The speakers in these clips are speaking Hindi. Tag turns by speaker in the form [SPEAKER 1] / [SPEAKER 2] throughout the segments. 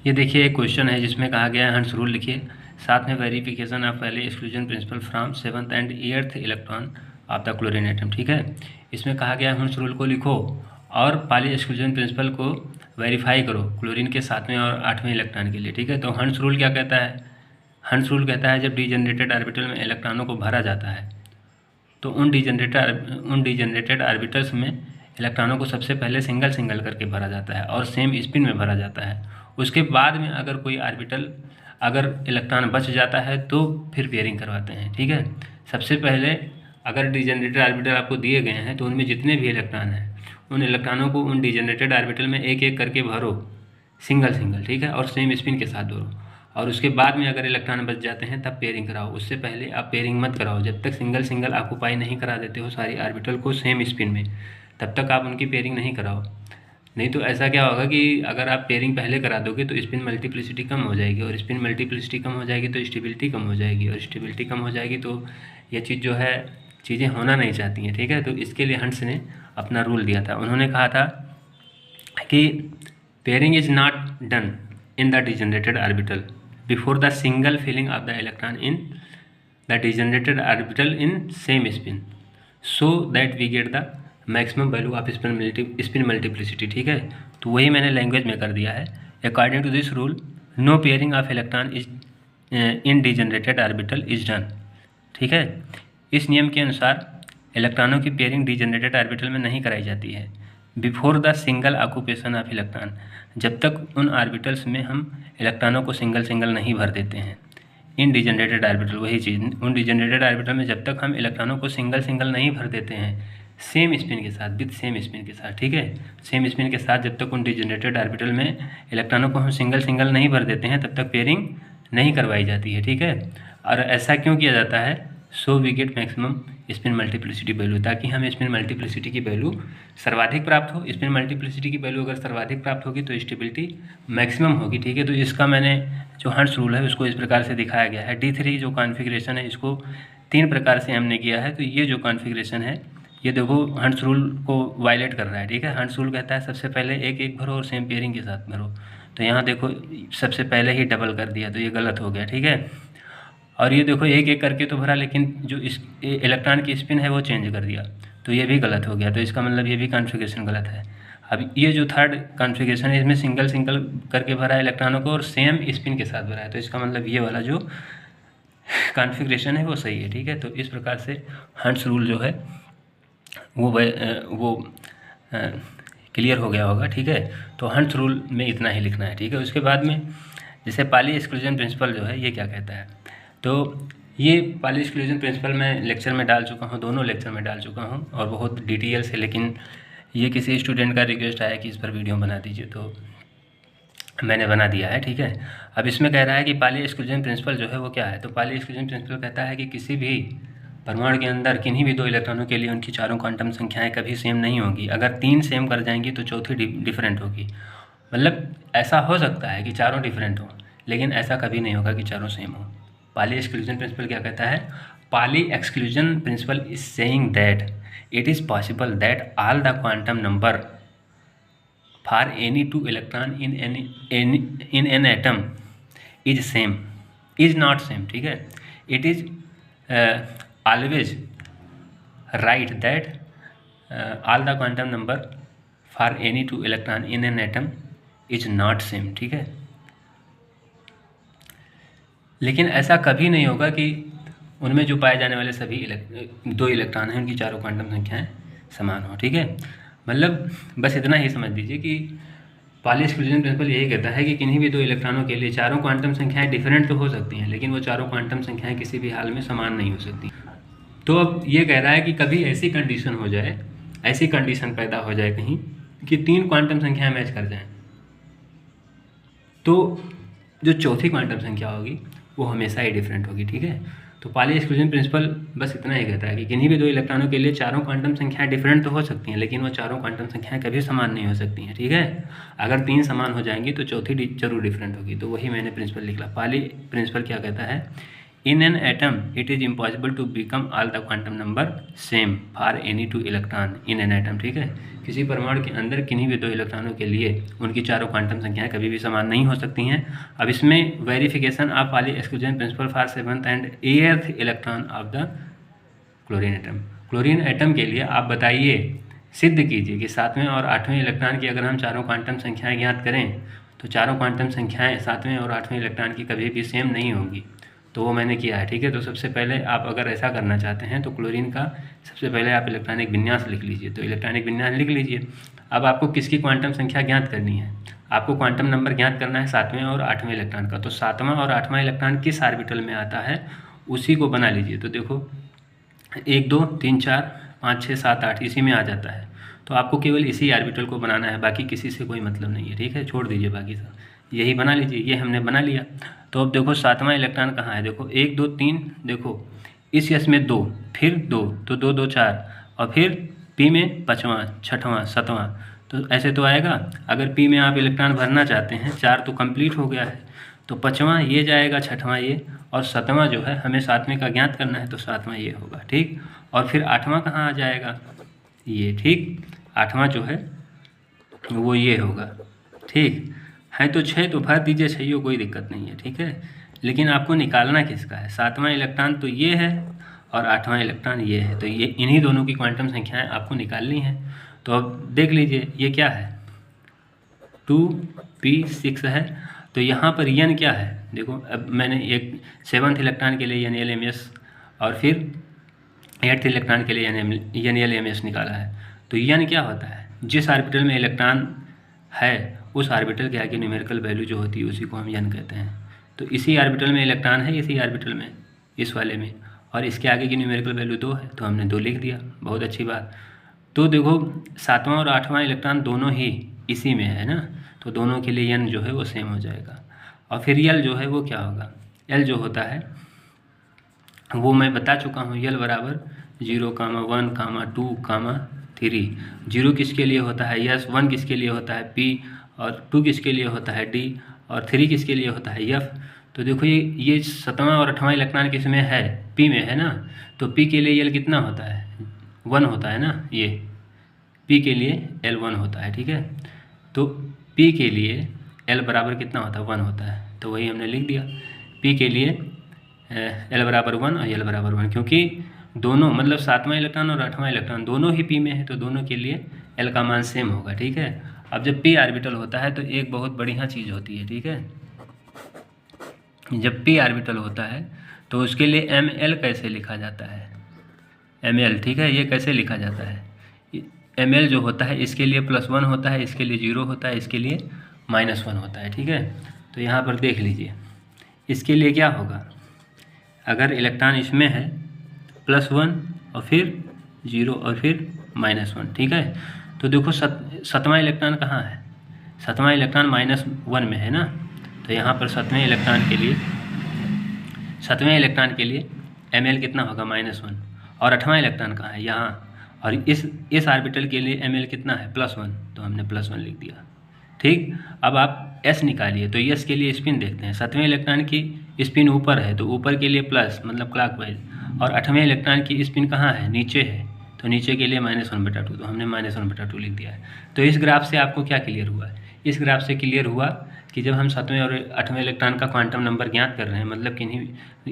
[SPEAKER 1] ये देखिए एक क्वेश्चन है जिसमें कहा गया है हंस रूल लिखिए, साथ में वेरिफिकेशन ऑफ पहले exclusion principle from 7th and 8th electron of the chlorine atom. ठीक है, इसमें कहा गया है हंस रूल को लिखो और पाली एक्सक्लूजन प्रिंसिपल को वेरीफाई करो क्लोरीन के 7वें और 8वें इलेक्ट्रॉन के लिए। ठीक है, तो हंस रूल क्या कहता है? हंस रूल कहता है जब डीजनरेटेड ऑर्बिटल में इलेक्ट्रॉनों को भरा जाता है तो उन डीजनरेटेड ऑर्बिटल्स में इलेक्ट्रॉनों को सबसे पहले सिंगल सिंगल करके भरा जाता है और सेम स्पिन में भरा जाता है। उसके बाद में अगर कोई ऑर्बिटल अगर इलेक्ट्रॉन बच जाता है तो फिर पेयरिंग करवाते हैं। ठीक है, सबसे पहले अगर डीजनरेटेड ऑर्बिटल आपको दिए गए हैं तो उनमें जितने भी इलेक्ट्रॉन हैं उन इलेक्ट्रॉनों को उन डीजनरेटेड ऑर्बिटल में एक एक करके भरो सिंगल सिंगल। ठीक है, और सेम स्पिन के साथ भरो और उसके बाद में अगर इलेक्ट्रॉन बच जाते हैं तब पेयरिंग कराओ। उससे पहले आप पेयरिंग मत कराओ। जब तक सिंगल सिंगल ऑक्यूपाई नहीं करा देते हो सारी ऑर्बिटल को सेम स्पिन में, तब तक आप उनकी पेयरिंग नहीं कराओ। नहीं तो ऐसा क्या होगा कि अगर आप पेयरिंग पहले करा दोगे तो स्पिन मल्टीप्लिसिटी कम हो जाएगी और स्पिन मल्टीप्लिसिटी कम हो जाएगी तो स्टेबिलिटी कम हो जाएगी और स्टेबिलिटी कम हो जाएगी तो ये चीज़ जो है चीज़ें होना नहीं चाहती हैं। ठीक है, तो इसके लिए हंस ने अपना रूल दिया था। उन्होंने कहा था कि pairing is not done in the degenerated orbital before the single filling of the electron in the degenerated orbital in same spin so that we get the maximum value of spin multiplicity। ठीक है, तो वही मैंने लैंग्वेज में कर दिया है। According to this rule no pairing of electron is in degenerated orbital is done. ठीक है, इस नियम के अनुसार इलेक्ट्रॉनों की पेयरिंग डिजनरेटेड ऑर्बिटल में नहीं कराई जाती है before the single occupation of electron, जब तक उन ऑर्बिटल्स में हम इलेक्ट्रॉनों को सिंगल सिंगल नहीं भर देते हैं। इन डिजनरेटेड ऑर्बिटल वही चीज़, उन डिजनरेटेड ऑर्बिटल में जब तक हम इलेक्ट्रॉनों को सिंगल सिंगल नहीं भर देते हैं सेम स्पिन के साथ, विद सेम स्पिन के साथ। ठीक है, सेम स्पिन के साथ जब तक उन डिजनरेटेड ऑर्बिटल में इलेक्ट्रॉनों को हम सिंगल सिंगल नहीं भर देते हैं तब तक पेयरिंग नहीं करवाई जाती है। ठीक है, और ऐसा क्यों किया जाता है? So we get maximum spin multiplicity value, ताकि हमें स्पिन मल्टीप्लिसिटी की वैल्यू सर्वाधिक प्राप्त हो। स्पिन मल्टीप्लिसिटी की वैल्यू अगर सर्वाधिक प्राप्त होगी तो स्टेबिलिटी मैक्सिमम होगी। ठीक है, तो इसका मैंने जो हंस रूल है उसको इस प्रकार से दिखाया गया है। D3 जो कॉन्फ़िगरेशन है इसको 3 प्रकार से हमने किया है। तो ये जो कॉन्फ़िगरेशन है ये देखो हंस रूल को वायलेट कर रहा है। ठीक है, हंस रूल कहता है सबसे पहले एक एक भरो और सेम पेयरिंग के साथ भरो। तो यहाँ देखो सबसे पहले ही डबल कर दिया तो ये गलत हो गया। ठीक है, और ये देखो एक एक करके तो भरा लेकिन जो इस इलेक्ट्रॉन की स्पिन है वो चेंज कर दिया तो ये भी गलत हो गया। तो इसका मतलब ये भी कॉन्फ़िगरेशन गलत है। अब ये जो थर्ड कॉन्फ़िगरेशन है इसमें सिंगल सिंगल करके भरा है इलेक्ट्रॉनों को और सेम स्पिन के साथ भरा है, तो इसका मतलब ये वाला जो कॉन्फ़िगरेशन है वो सही है। ठीक है, तो इस प्रकार से हंस रूल जो है वो क्लियर हो गया होगा। ठीक है, तो हंस रूल में इतना ही लिखना है। ठीक है, उसके बाद में जैसे पाली एक्सक्लूजन प्रिंसिपल जो है ये क्या कहता है, तो ये पाली एक्सक्लूजन प्रिंसिपल मैं लेक्चर में डाल चुका हूँ, दोनों लेक्चर में डाल चुका हूँ और बहुत डिटेल से, लेकिन ये किसी स्टूडेंट का रिक्वेस्ट आया कि इस पर वीडियो बना दीजिए तो मैंने बना दिया है। ठीक है, अब इसमें कह रहा है कि पाली एक्सक्लूजन प्रिंसिपल जो है वो क्या है, तो पाली एक्सक्लूजन प्रिंसिपल कहता है कि किसी भी परमाणु के अंदर किन्हीं भी 2 इलेक्ट्रॉनों के लिए उनकी चारों क्वांटम संख्याएं कभी सेम नहीं होगी। अगर 3 सेम कर जाएंगी तो चौथी डिफरेंट होगी। मतलब ऐसा हो सकता है कि चारों डिफरेंट हो लेकिन ऐसा कभी नहीं होगा कि चारों सेम हो। पाली एक्सक्लूजन प्रिंसिपल क्या कहता है? Pauli exclusion principle is saying that it is possible that all the quantum number for any 2 electron in an atom is same, is not same. ठीक है, it is always right that all the quantum number for any 2 electron in an atom is not same. ठीक है, लेकिन ऐसा कभी नहीं होगा कि उनमें जो पाए जाने वाले सभी 2 इलेक्ट्रॉन हैं उनकी चारों क्वांटम संख्याएं समान हो। ठीक है, मतलब बस इतना ही समझ लीजिए कि पाली एक्सक्लूजन प्रिंसिपल यही कहता है कि किन्हीं भी 2 इलेक्ट्रॉनों के लिए चारों क्वांटम संख्याएं डिफरेंट तो हो सकती हैं लेकिन वो चारों क्वांटम संख्याएं किसी भी हाल में समान नहीं हो सकती। तो अब ये कह रहा है कि कभी ऐसी कंडीशन हो जाए, ऐसी कंडीशन पैदा हो जाए कहीं कि 3 क्वांटम संख्याएं मैच कर जाएं तो जो चौथी क्वांटम संख्या होगी वो हमेशा ही डिफरेंट होगी। ठीक है, तो पाली एक्सक्लूजन प्रिंसिपल बस इतना ही कहता है कि किन्हीं भी 2 इलेक्ट्रॉनों के लिए चारों क्वांटम संख्याएं डिफरेंट तो हो सकती हैं लेकिन वो चारों क्वांटम संख्याएं कभी समान नहीं हो सकती हैं। ठीक है, अगर 3 समान हो जाएंगी तो चौथी जरूर डिफरेंट होगी। तो वही मैंने प्रिंसिपल लिखा। पाली प्रिंसिपल क्या कहता है in an atom it is impossible to become all the quantum number same for any two electron in an atom, ठीक है। किसी परमाणु के अंदर किन्हीं भी दो इलेक्ट्रॉनों के लिए उनकी चारों क्वांटम संख्याएं कभी भी समान नहीं हो सकती हैं। अब इसमें verification of Pali exclusion principal for 7th and 8th electron of the chlorine atom. Chlorine atom के लिए आप बताइए, सिद्ध कीजिए कि 7वें और 8वें इलेक्ट्रॉन की अगर हम चारों क्वांटम संख्याएं ज्ञात करें तो चारों क्वांटम संख्याएं 7वें और 8वें इलेक्ट्रॉन की कभी भी सेम नहीं होंगी। तो वो मैंने किया है, ठीक है। तो सबसे पहले आप अगर ऐसा करना चाहते हैं तो क्लोरीन का सबसे पहले आप इलेक्ट्रॉनिक विन्यास लिख लीजिए। तो इलेक्ट्रॉनिक विन्यास लिख लीजिए। अब आपको किसकी क्वांटम संख्या ज्ञात करनी है? आपको क्वांटम नंबर ज्ञात करना है 7वें और 8वें इलेक्ट्रॉन का। तो 7वां और 8वां इलेक्ट्रॉन किस ऑर्बिटल में आता है उसी को बना लीजिए। तो देखो 1 2 3 4 5 6 7 8 इसी में आ जाता है। तो आपको केवल इसी ऑर्बिटल को बनाना है, बाकी किसी से कोई मतलब नहीं है, ठीक है। छोड़ दीजिए बाकी सब, यही बना लीजिए। ये हमने बना लिया। तो अब देखो 7वां इलेक्ट्रॉन कहाँ है? देखो 1 2 3, देखो इस यस में 2, फिर 2, तो 2 2 4, और फिर पी में 5वां 6वां 7वां, तो ऐसे तो आएगा। अगर पी में आप इलेक्ट्रॉन भरना चाहते हैं, 4 तो कंप्लीट हो गया है, तो 5वां ये जाएगा, 6वां ये, और 7वां जो है हमें 7वें का ज्ञात करना है, तो 7वां ये होगा, ठीक। और फिर 8वां कहाँ आ जाएगा? ये, ठीक। 8वां जो है वो ये होगा, ठीक है। तो 6 तो भर दीजिए, 6 कोई दिक्कत नहीं है, ठीक है। लेकिन आपको निकालना किसका है? 7वां इलेक्ट्रॉन तो ये है और 8वां इलेक्ट्रॉन ये है, तो ये इन्हीं दोनों की क्वांटम संख्याएं आपको निकालनी है। तो अब देख लीजिए ये क्या है, 2p6 है। तो यहाँ पर यन क्या है? देखो अब मैंने एक 7th इलेक्ट्रॉन के लिए NLMS और फिर 8th इलेक्ट्रॉन के लिए NLMS निकाला है। तो यन क्या होता है? जिस ऑर्बिटल में इलेक्ट्रॉन है उस ऑर्बिटल के आगे न्यूमेरिकल वैल्यू जो होती है उसी को हम यन कहते हैं। तो इसी ऑर्बिटल में इलेक्ट्रॉन है, इसी ऑर्बिटल में, इस वाले में, और इसके आगे की न्यूमेरिकल वैल्यू 2 है, तो हमने 2 लिख दिया। बहुत अच्छी बात। तो देखो 7वां और 8वां इलेक्ट्रॉन दोनों ही इसी में है ना, तो दोनों के लिए यन जो है वो सेम हो जाएगा। और फिर यल जो है वो क्या होगा? यल जो होता है वो मैं बता चुका हूँ, यल बराबर 0, 1, 2, 3। 0 किसके लिए होता है? यस। 1 किसके लिए होता है? पी। और 2 किसके लिए होता है? डी। और 3 किसके लिए होता है? एफ। तो देखो ये 7वां और 8वां इलेक्ट्रॉन किस में है? पी में है ना। तो पी के लिए यल कितना होता है? 1 होता है ना। ये पी के लिए L1 होता है, ठीक है। तो पी के लिए L बराबर कितना होता है? 1 होता है। तो वही हमने लिख दिया, पी के लिए L बराबर 1 और L बराबर 1, क्योंकि दोनों मतलब 7वां इलेक्ट्रॉन और 8वां इलेक्ट्रॉन दोनों ही पी में है, तो दोनों के लिए L का मान सेम होगा, ठीक है। अब जब पी ऑर्बिटल होता है तो एक बहुत बढ़िया चीज़ होती है, ठीक है। जब पी ऑर्बिटल होता है तो उसके लिए ML कैसे लिखा जाता है? ML, ठीक है। ये कैसे लिखा जाता है? ML जो होता है इसके लिए +1 होता है, इसके लिए 0 होता है, इसके लिए -1 होता है, ठीक है। तो यहाँ पर देख लीजिए इसके लिए क्या होगा? अगर इलेक्ट्रॉन इसमें है +1 और फिर 0 और फिर -1, ठीक है। तो देखो 7वां इलेक्ट्रॉन कहाँ है? 7वां इलेक्ट्रॉन -1 में है ना। तो यहाँ पर 7वें इलेक्ट्रॉन के लिए ML कितना होगा? -1। और 8वां इलेक्ट्रॉन कहाँ है? यहाँ। और इस ऑर्बिटल के लिए ML कितना है? +1, तो हमने +1 लिख दिया, ठीक। अब आप S निकालिए। तो S के लिए स्पिन देखते हैं। 7वें इलेक्ट्रॉन की स्पिन ऊपर है, तो ऊपर के लिए प्लस मतलब क्लॉकवाइज, और 8वें इलेक्ट्रॉन की स्पिन कहाँ है? नीचे है, तो नीचे के लिए -1/2, तो हमने -1/2 लिख दिया है। तो इस ग्राफ से आपको क्या क्लियर हुआ है? इस ग्राफ से क्लियर हुआ कि जब हम 7वें और 8वें इलेक्ट्रॉन का क्वांटम नंबर ज्ञात कर रहे हैं, मतलब कि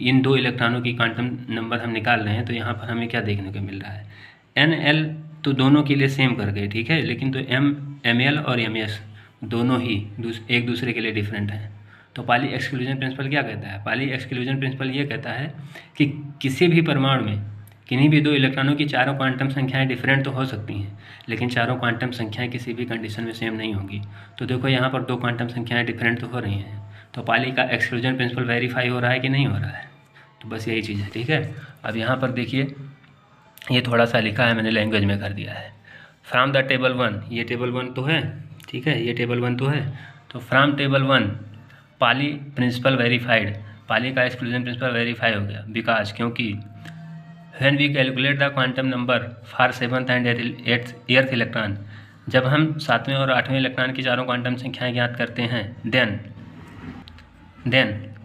[SPEAKER 1] इन दो इलेक्ट्रॉनों की क्वांटम नंबर हम निकाल रहे हैं, तो यहाँ पर हमें क्या देखने को मिल रहा है? NL तो दोनों के लिए सेम कर गए, ठीक है। लेकिन तो ML और MS दोनों ही एक दूसरे के लिए डिफरेंट हैं। तो पाली एक्सक्लूजन प्रिंसिपल क्या कहता है? पाली एक्सक्लूजन प्रिंसिपल ये कहता है कि किसी भी परमाणु में किन्हीं भी दो इलेक्ट्रॉनों की चारों क्वांटम संख्याएं डिफरेंट तो हो सकती हैं, लेकिन चारों क्वांटम संख्याएं किसी भी कंडीशन में सेम नहीं होंगी। तो देखो यहाँ पर दो क्वांटम संख्याएं डिफरेंट तो हो रही हैं, तो पाली का एक्सक्लूजन प्रिंसिपल वेरीफाई हो रहा है कि नहीं हो रहा है? तो बस यही चीज़ है, ठीक है। अब यहाँ पर देखिए ये थोड़ा सा लिखा है मैंने, लैंग्वेज में कर दिया है। फ्रॉम द टेबल 1, ये टेबल 1 तो है, ठीक है, ये टेबल 1 तो है। तो from table 1 Pauli principle verified, Pauli का एक्सक्लूजन प्रिंसिपल वेरीफाई हो गया, बिकॉज क्योंकि when we calculate the quantum number for 7th and 8th electron, जब हम 7वें और 8वें इलेक्ट्रॉन की चारों क्वांटम संख्याएं ज्ञात करते हैं, देन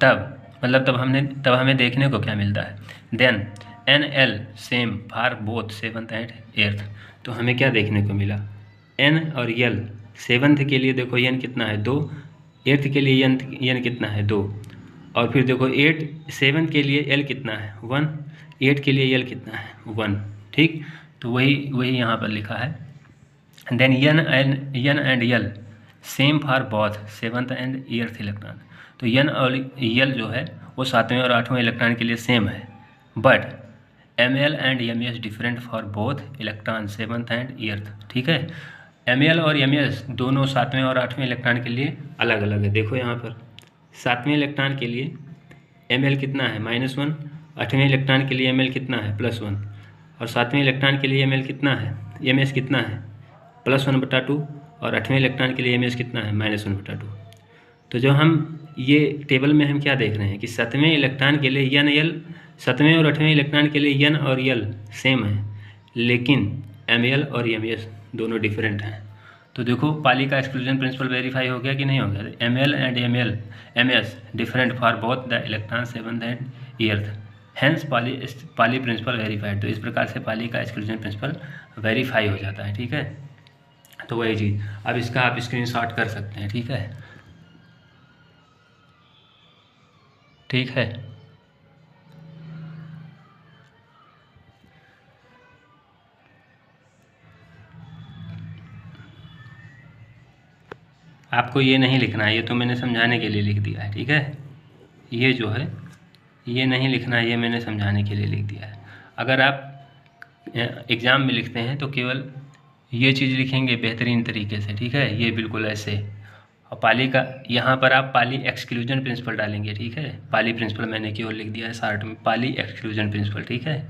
[SPEAKER 1] तब मतलब तब हमें देखने को क्या मिलता है, then n l same for both seventh and eighth. तो हमें क्या देखने को मिला, एन और यल, सेवन्थ के लिए देखो एन कितना है 2, एट्थ के लिए एन कितना है 2, और फिर देखो 7 के लिए एल कितना है 1, 8 के लिए एल कितना है 1। ठीक, तो वही यहाँ पर लिखा है, then n and l same for both seventh and eighth electron. तो एन और यल जो है वो 7वें और 8वें इलेक्ट्रॉन के लिए सेम है, but m l and m s different for both electron seventh and eighth. ठीक है, एम एल और एम एस दोनों 7वें और 8वें इलेक्ट्रॉन के लिए अलग अलग है। देखो यहाँ पर 7वें इलेक्ट्रॉन के लिए एम एल कितना है -1, 8वें इलेक्ट्रॉन के लिए एम एल कितना है +1, और 7वें इलेक्ट्रॉन के लिए एम एल कितना है, एम एस कितना है +1/2, और 8वें इलेक्ट्रॉन के लिए एम एस कितना है -1/2। तो जो हम ये टेबल में हम क्या देख रहे हैं कि 7वें इलेक्ट्रॉन के लिए एन एल, 7वें और 8वें इलेक्ट्रॉन के लिए एन और यल सेम है, लेकिन एम एल और एम एस दोनों डिफरेंट हैं। तो देखो पाली का एक्सक्लूजन प्रिंसिपल वेरीफाई हो गया कि नहीं हो गया, m l and m s different for both the electron seventh and eighth, hence Pauli principle verified. तो इस प्रकार से पाली का एक्सक्लूजन प्रिंसिपल वेरीफाई हो जाता है। ठीक है, तो वही चीज़, अब इसका आप स्क्रीनशॉट कर सकते हैं। ठीक है, ठीक है, आपको ये नहीं लिखना है, ये तो मैंने समझाने के लिए लिख दिया है। ठीक है, ये जो है ये नहीं लिखना है, ये मैंने समझाने के लिए लिख दिया है। अगर आप एग्ज़ाम में लिखते हैं तो केवल ये चीज़ लिखेंगे बेहतरीन तरीके से। ठीक है, ये बिल्कुल ऐसे, और पाली का यहाँ पर आप पाली एक्सक्लूजन प्रिंसिपल डालेंगे। ठीक है, पाली प्रिंसिपल मैंने केवल लिख दिया है शॉर्ट में, पाली एक्सक्लूजन प्रिंसिपल। ठीक है,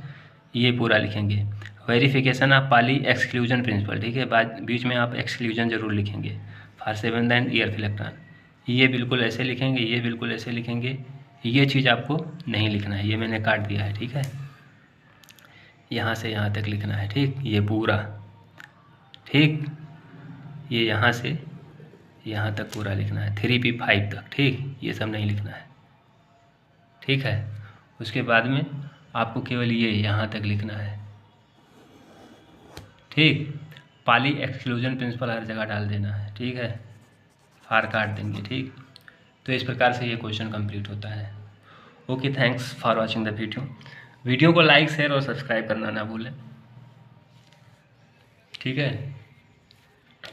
[SPEAKER 1] ये पूरा लिखेंगे। Verification of Pali exclusion principal. ठीक है, बाद बीच में आप एक्सक्लूजन जरूर लिखेंगे for seventh and eighth electron. ये बिल्कुल ऐसे लिखेंगे, ये बिल्कुल ऐसे लिखेंगे, ये चीज़ आपको नहीं लिखना है, ये मैंने काट दिया है। ठीक है, यहाँ से यहाँ तक लिखना है। ठीक, ये पूरा, ठीक, ये यहाँ से यहाँ तक पूरा लिखना है, 3P5 तक। ठीक, ये सब नहीं लिखना है। ठीक है, उसके बाद में आपको केवल ये यहाँ तक लिखना है। ठीक, पाली एक्सक्लूजन प्रिंसिपल हर जगह डाल देना है। ठीक है, फार काट देंगे। ठीक, तो इस प्रकार से ये क्वेश्चन कंप्लीट होता है। Okay, thanks for watching the video को लाइक शेयर और सब्सक्राइब करना ना भूलें। ठीक है,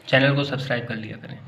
[SPEAKER 1] चैनल को सब्सक्राइब कर लिया करें।